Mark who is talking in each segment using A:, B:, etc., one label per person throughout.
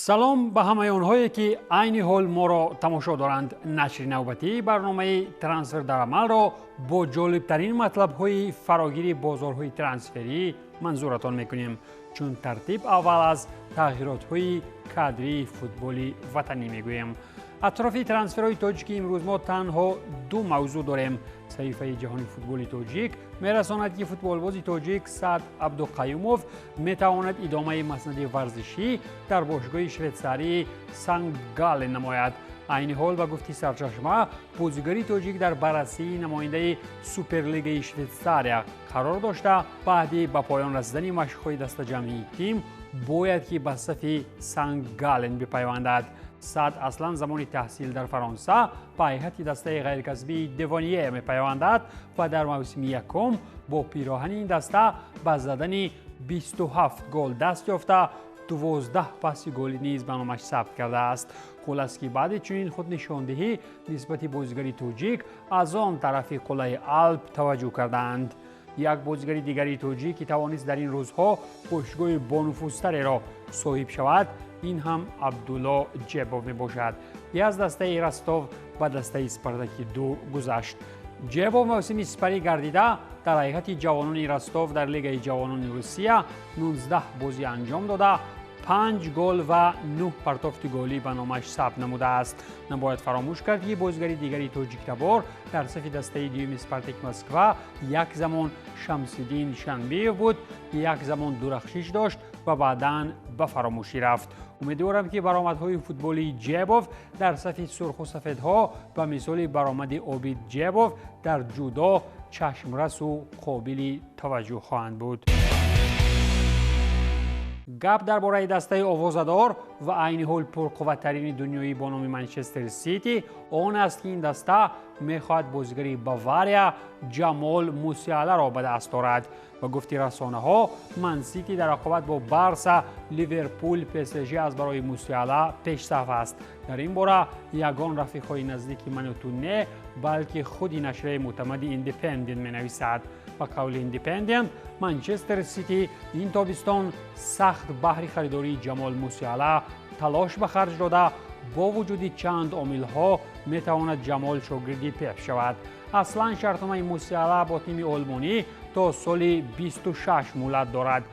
A: سلام به همه اونهایی که عین حال ما را تماشا دارند. نشر نوبتی برنامه ترانسفر در عمل را با جالبترین مطلب‌های فراگیر بازارهای ترانسفری منظورتان میکنیم، چون ترتیب اول از تغییرات‌های کادری فوتبالی وطنی میگوییم. اطراف ترانسفرهای تاجیکی امروز ما تنها دو موضوع داریم. صحیفه جهانی فوتبال تاجیک میرساند که فوتبالباز تاجیک سعد عبدالقیوموف میتواند ادامه مسند ورزشی در باشگاه شویتزاری سنت گالن نماید. عین حال به گفته سرچشمه بازیگری تاجیک در بررسی نماینده سوپرلیگ شویتزاریا قرار داشته. بعد به پایان رسیدن مشق‌های دسته جمعی تیم باید که به صف سنت گالن بپیوندد. سعد اصلا زمان تحصیل در فرانسه به هیئت دسته غیرکسبی دیوانیه میپیوندد و در موسم یکم با پیراهن این دسته به زدن 27 گل دست یافته 12 پاس گلی نیز به نامش ثبت کرده است. خلاص که بعد چنین خود نشاندهی نسبت بازیگری تاجیک از آن طرف قلعه آلپ توجه کردند. یک بازیگری دیگری تاجیک که توانست در این روزها باشگاه بانفوذتری را صاحب شود، این هم عبدالله جیبوف می باشد. از دسته رستوف به دسته اسپارتاکی دو گذشت. جیبوف موسم سپری گردیده در هیئت جوانان رستوف در لیگ جوانان روسیه 19 بازی انجام داده 5 گل و 9 پرتافت گلی به نامش ثبت نموده است. نباید فراموش کرد که بازیگری دیگری تاجیک تبار در صف دسته دوم اسپارتاک مسکو یک زمان شمس‌الدین شنبیف بود، یک زمان درخشش داشت و بعداً به فراموشی رفت. امیدوارم که برآمدهای فوتبالی جیبوف در صف سرخ و سفیدها به مثال برآمد عابد جیبوف در جودو چشمرس و قابل توجه خواهند بود. گپ درباره دسته آوازدار و عین حال پرقوت‌ترین دنیایی با نام منچستر سیتی آن است که این دسته میخواهد بازیگری باواریا جمال موسیالا را به دست آورد. و گفته رسانه‌ها من سیتی در رقابت با بارسا، لیورپول، پی اس جی از برای موسیالا پیش صف است. در این باره یگان رفیق‌های نزدیک من و تو نه، بلکه خود نشریه معتمد ایندیپندنت می‌نویسد. به قول ایندیپندنت منچستر سیتی این تابستان سخت بهر خریداری جمال موسیالا تلاش به خرج داده. با وجود چند عامل‌ها میتواند جمال شاگردی پپ شود. اصلا شرطنامه موسیالا با تیم آلمانی تا سال 26 مهلت دارد،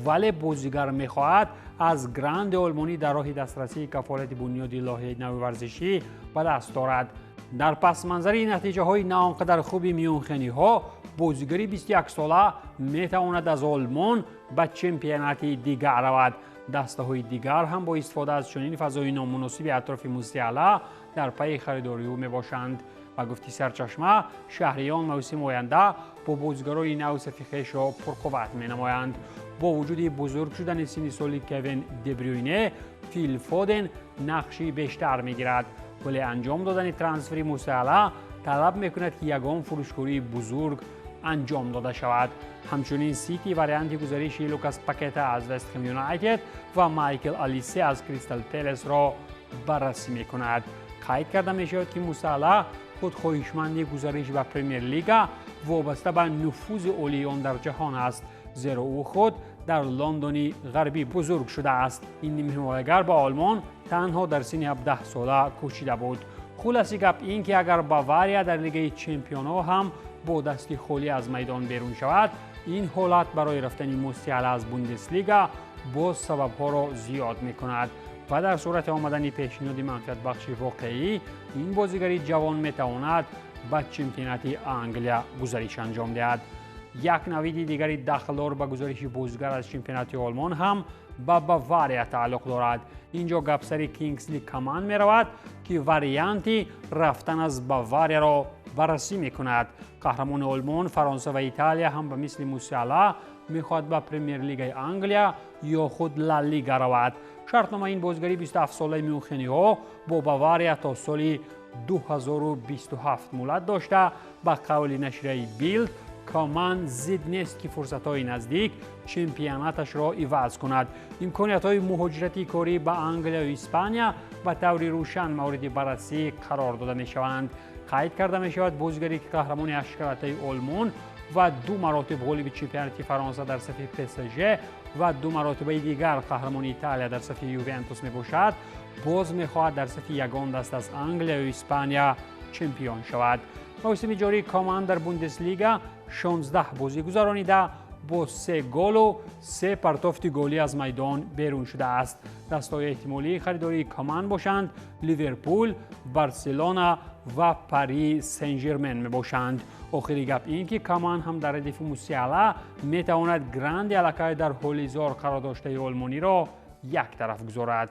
A: ولی بازیگر میخواهد از گراند آلمانی در راه دسترسی کفالت بنیاد لایحه نو ورزشی به دست آورد. در پس منظر نتیجه های نه آنقدر خوبی میونخنی ها، بازیگری 21 ساله میتواند از آلمان به چمپیونات دیگر رود. دسته های دیگر هم با استفاده از چنین فضای نامناسب اطراف موسیالا در پی خریداری او میباشند. و گفتی سرچشمه شهریان موسم آینده با بازیگرای نو صف خویش را پرقوت مینمایند. با وجود بزرگ شدن سن سالی کوین دیبروینه، فیل فودن نقشی بیشتر میگیرد، ولی انجام دادن ترانسفر موسیالا طلب میکند که یگان فروشگاری بزرگ انجام داده شود. همچنین سیتی وریانت گزارش لوکاس پاکتا از وست هم یونایتد و مایکل الیسی از کریستال پالاس را بررسی میکند. قید کرده میشود که موسیالا خود خواهشمند گزارش به پرمیر لیگ وابسته به نفوذ عالی آن در جهان است، زیرا او خود در لندن غربی بزرگ شده است. این نیم حمایتگر به آلمان تنها در سن 17 ساله کوشیده بود. خلاصه گپ این که اگر باواریا در لیگ چمپیونها هم با دست خالی از میدان بیرون شود، این حالت برای رفتن موسیالا از بوندسلیگا باز سبب‌ها را زیاد می‌کند و در صورت آمدن پیشنهاد منفعت بخش واقعی این بازیگری جوان میتواند به چمپیونات انگلیا گزارش انجام دهد. یک نوید دیگری داخلدار به گزارش بازیگر از چمپیونات آلمان هم به باواریا تعلق دارد. اینجا گپ سر کینگسلی کامان می رود که وریانتی رفتن از باواریا را بررسی می کند. قهرمان آلمان، فرانسه و ایتالیا هم به مثل موسیالا میخواد به پرمیر لیگ انگلیا یا خود لالیگا رود. شرطنامه این بازیگری 27 ساله میونخنی ها با باواریا تا سال 2027 مهلت داشته. به قول نشریه بیلد کامان زد نیست که فرصت‌های نزدیک چمپیوناتش را عوض کند. امکانیت‌های مهاجرتی کاری به انگلیا و اسپانیا به طور روشن مورد بررسی قرار داده می‌شوند. قید کرده می‌شود بازیگری که قهرمان اشکالات آلمان و 2 مراتب غالب چمپیونات فرانسه در صف PSG و 2 مرتبه دیگر قهرمان ایتالیا در صف یوونتوس میباشد، باز میخواهد در صف یگان دست از انگلیا و اسپانیا چمپیون شود. موسم جاری کامان در بوندسلیگا 16 بازی گذرانیده با 3 گل و 3 پرتافت گلی از میدان بیرون شده است. دستای احتمالی خریداری کامان باشند لیورپول، بارسلونا و پاریس سن ژرمن میباشند. آخری گپ این که کامان هم در ردیف موسیالا میتواند گراند علاقه در هولیزار قرار داشته آلمانی را یک طرف گذارد.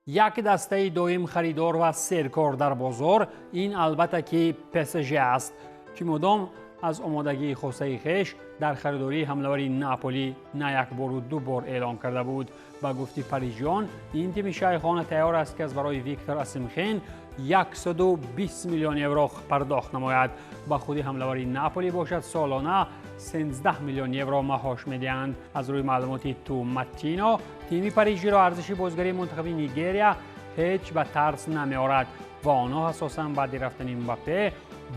A: یک دسته دوم خریدار و سرکار در بازار این البته که PSG است که مدام از آمادگی خاصه خویش در خریداری حمله‌ور ناپولی نه یک بار و 2 بار اعلام کرده بود. با گفته پاریژیان این تیم شیخانه تیار است که از برای ویکتور اسیمخین 120 میلیون یورو پرداخت نماید. با خودی حمله‌ور ناپولی باشد سالانه 13 میلیون یورو معاش میدهند. از روی معلوماتی تو ماتینو تیم پاریژی را ارزش بازیگری منتخب نیجریه هیچ به ترس نمیآورد و آنها اساساً بعد رفتن امباپه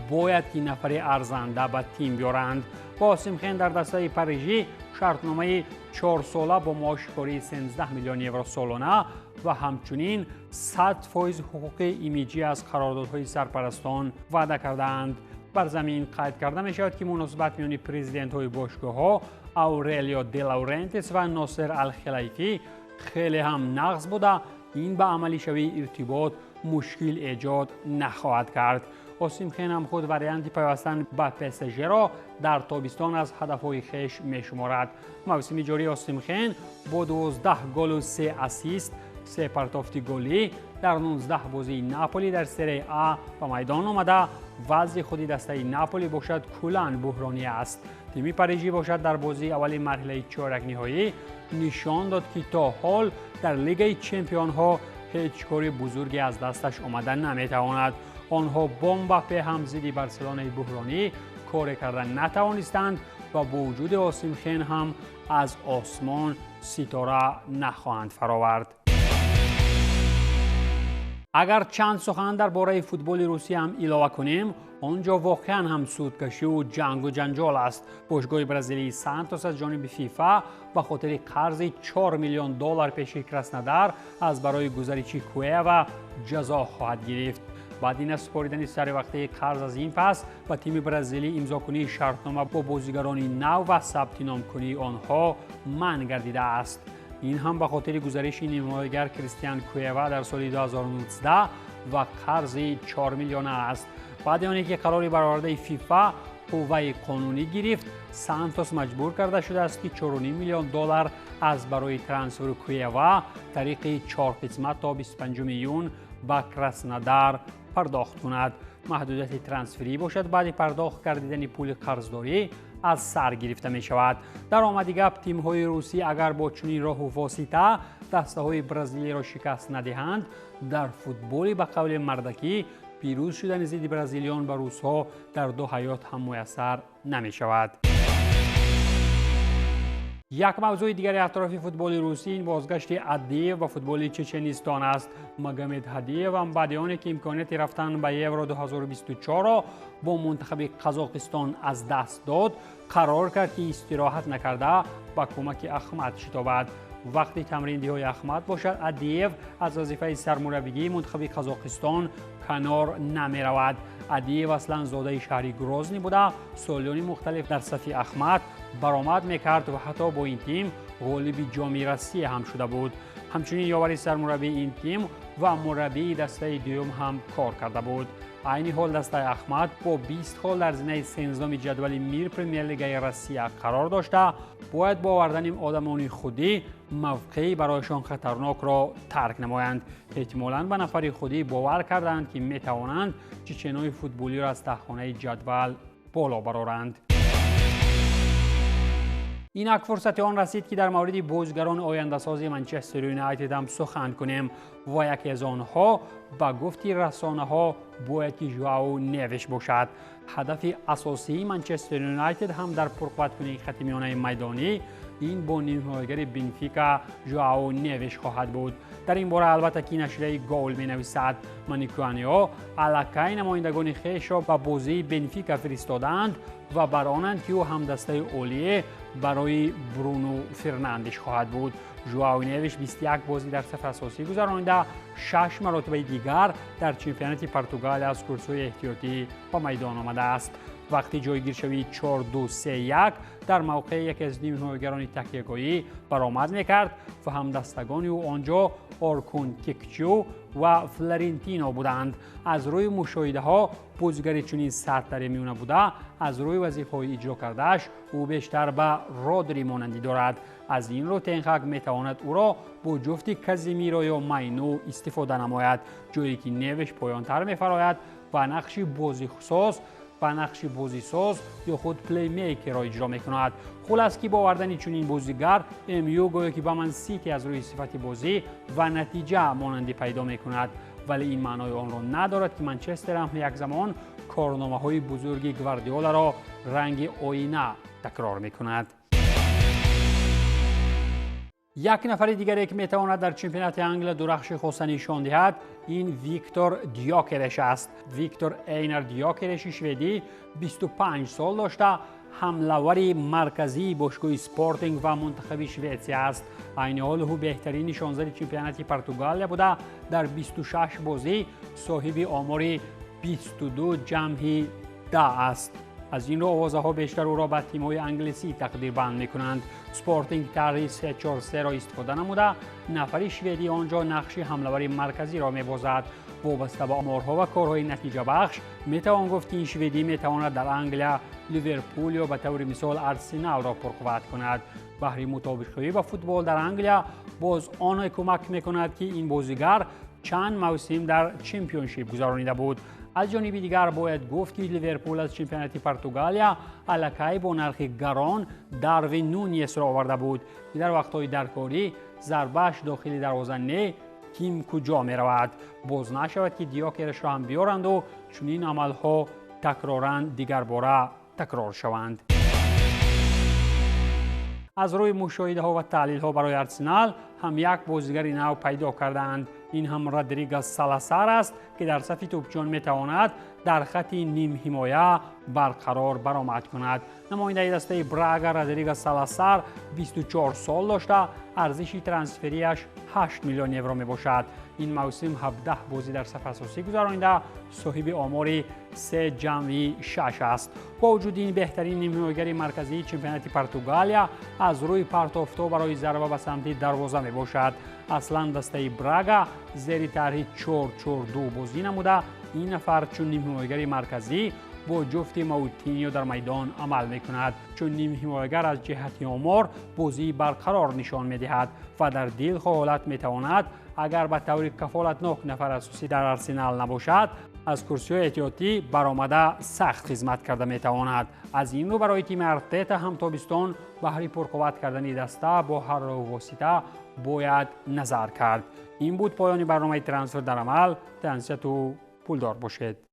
A: باید که نفر ارزنده به تیم بیارند. با اسیمخین در دسته پاریژی شرطنامه 4 ساله با معاش کاری 13 میلیون یورو سالانه و همچنین 100% حقوق ایمیجی از قراردادهای سرپرستان وعده کردند. بر زمین قید کرده می شود که مناسبت میان پرزیدنت های باشگاه ها اورلیو دی لورنتیس و ناصر الخلیفی خیلی هم نقص بوده. این به عملی شوی ارتباط مشکل ایجاد نخواهد کرد. اسیمخین هم خود وریانت پیوستن به PSG را در تابستان از هدفهای خویش میشمارد. موسم جاری اسیمخین با 12 گل و 3 اسیست 3 پرتافت گلی در 19 بازی ناپولی در سری آ به میدان آمده. وضع خودی دسته ناپولی باشد کلاً بحرانی است. تیم پاریژی باشد در بازی اولی مرحله چهارک نهایی نشان داد که تا حال در لیگ چمپیون ها هیچ کاری بزرگی از دستش آمده نمیتواند. آنها با امباپه هم ضد بارسلونای بحرانی کار کردن نتوانستند و با وجود اسیمخین هم از آسمان ستاره نخواهند فراورد. اگر چند سخن درباره فوتبال روسی هم علاوه کنیم، آنجا واقعا هم سودکشی و جنگ و جنجال است. باشگاه برزیلی سانتوس از جانب فیفا به خاطر قرض 4 میلیون دلار پیش کراسنودار از برای گزارش کویوا جزا خواهد گرفت. بعد این سپاریدن سر وقته قرض از این پس و تیم برزیلی امضا کنی شرطنامه با بازیگران نو و ثبت نام کنی آنها منع گردیده است. این هم به خاطر گزارش نمایشگر کریستیان کویوا در سال 2019 و قرض 4 میلیون است. بعد آنی که قراری برآورده فیفا قوه قانونی گرفت، سانتوس مجبور کرده شده است که 4.5 میلیون دلار از برای ترانسفر کویوا طریق 4 قسمت تا 25 میلیون به کراسنودار پرداخت کند. محدودیت ترانسفری باشد بعد پرداخت کردن پول قرضداری از سر گرفته می شود. در آمد گپ تیم های روسی اگر با چنین راه و واسطه دسته های برزیلی را شکست ندهند در فوتبال به قول مردکی پیروز شدن ضد برزیلیان به روس ها در دو حیات هم میسر نمی شود. یک موضوع دیگر اطراف فوتبال روسی این بازگشت ادیو و فوتبال چچنستان است. مگامد هدیو هم بعد آنی که امکانیت رفتن به یورو 2024 را با منتخب قزاقستان از دست داد قرار کرد که استراحت نکرده با کمک احمد شتابد. وقتی تمرین های احمد باشد ادیو از وظیفه سرمربیگی منتخب قزاقستان کنار نمی رود. ادیو اصلا زاده شهری گروزنی بوده، سالیان مختلف در صف احمد برآمد میکرد و حتی با این تیم غالب جام روسیه هم شده بود. همچنین یاوری سرمربی این تیم و مربی دسته دوم هم کار کرده بود. عین حال دسته احمد با 20 سال در زمینه سنجام جدول میر پرمیر لیگ روسیه قرار داشته، باید با آوردن آدمان خودی موقعی برایشان خطرناک را ترک نمایند. احتمالاً به نفر خودی باور کردند که میتوانند چچنای فوتبالی را از تخانه جدول بالا برآورند. اینک فرصت آن رسید که در مورد بازیگران آینده‌ساز منچستر یونایتد هم سخن کنیم و یکی از آنها به گفته رسانه‌ها باید که ژائو نیوش باشد. هدف اساسی منچستر یونایتد هم در پرقوت کنی خط میانه میدانی این با نیم حمایتگر بنفیکا ژائو نیوش خواهد بود. در این باره البته که نشریه گول می‌نویسد مانیکوانیو علاقه نمایندگان خویش را به بازی بنفیکا فرستادند و برانند که او هم دسته اولیه برای برونو فرناندش خواهد بود. ژائو نیوش 21 بازی در صف اساسی گذرانیده 6 مرتبه دیگر در چمپیونات پرتغال از کورس‌های احتیاطی به میدان آمده است. وقتی جایگیرشوی 4-2-3-1 در موقع یکی از نیم حمایتگران تکیه‌گاهی برآمد می‌کرد و همدستگان او آنجا آرکون کیکچو و فلورنتینو بودند. از روی مشاهده‌ها بازیگری چنین سرتری میونه بوده، از روی وظیفه‌های اجرا کرده‌اش او بیشتر به رودری مانندی دارد. از این رو تنهاگ میتواند او را با جفت کازیمیرو یا ماینو استفاده نماید، جایی که نیوش پایان‌تر می‌فراید و نقش بازیساز یا خود پلی میکر را اجرا می‌کند. خلاص که با آوردن چنین بازیگر امیو گویا که به من سیتی از روی صفت بازی و نتیجه مانندی پیدا می‌کند، ولی این معنای آن را ندارد که منچستر هم یک زمان کارنامه‌های بزرگ گواردیولا را رنگ آینه تکرار می‌کند. یک نفر دیگری که میتواند در چمپیونات انگلیس درخش خاص نشان دهد این ویکتور دیاکرش است. ویکتور اینر دیاکرش شوئدی 25 سال داشته، حمله‌ور مرکزی باشگاه اسپورتینگ و منتخب شوئیسریا است. عین حال او بهترین نشانزد چمپیونات پرتغال بوده، در 26 بازی صاحب آمار 22 جمع 10 است. از این رو آوازها بیشتر او را به تیم‌های انگلیسی تقدیر بند می‌کنند. اسپورتینگ طرح 3-4-3 را استفاده نموده، نفری شوئدی آنجا نقش حمله‌ور مرکزی را می‌بازد. وابسته به آمارها و کارهای نتیجه بخش میتوان گفت این شوئدی میتواند در انگلیا لیورپول یا به طور مثال آرسنال را پرقوت کند. بهر مطابق‌جویی با فوتبال در انگلیا باز آن کمک می‌کند که این بازیگر چند موسم در چمپیونشیپ گذرانیده بود. از جانب دیگر باید گفت که لیورپول از چمپیونات پرتغالیا الکی با نرخ گران داروین نونیز را آورده بود که در وقت‌های درکاری ضربه‌اش داخل دروازه نه تیم کجا می رود. باز نشود که دیاکرش را هم بیارند و چنین عملها تکراراً دیگر باره تکرار شوند. از روی مشاهده ها و تحلیل ها برای آرسنال هم یک بازیگر نو پیدا کردند. این هم رودریگو سالاسار است که در صف توپچیان میتواند در خط نیم حمایه برقرار برآمد کند. نماینده دسته براگا رودریگو سالاسار 24 سال داشته، ارزش ترانسفریش 8 میلیون یورو می باشد. این موسم 17 بازی در صف اساسی گذرانیده، صاحب آمار 3-6 است. با وجود این بهترین نیمه‌گر مرکزی چمپیونات پرتغالیا از روی پرتافتا برای ضربه به سمت دروازه می باشد. اصلا دسته براگا زیر طرح 4-4-2 بازی نموده. این نفر چون نیمه‌گر مرکزی با جفت موتینیو در میدان عمل می کند، چون نیم حمایتگر از جهت آمار بازی برقرار نشان می دهد و در دل حالت می تواند اگر به طور کفالتناک نفر اساسی در آرسنال نباشد از کرسی احتیاطی برآمده سخت خدمت کرده می تواند. از این رو برای تیم ارتتا هم تابستان بهر پرقوت کردن دسته با هر راه واسطه باید نظر کرد. این بود پایان برنامه ترانسفر در عمل. تنسیت و پولدار باشید.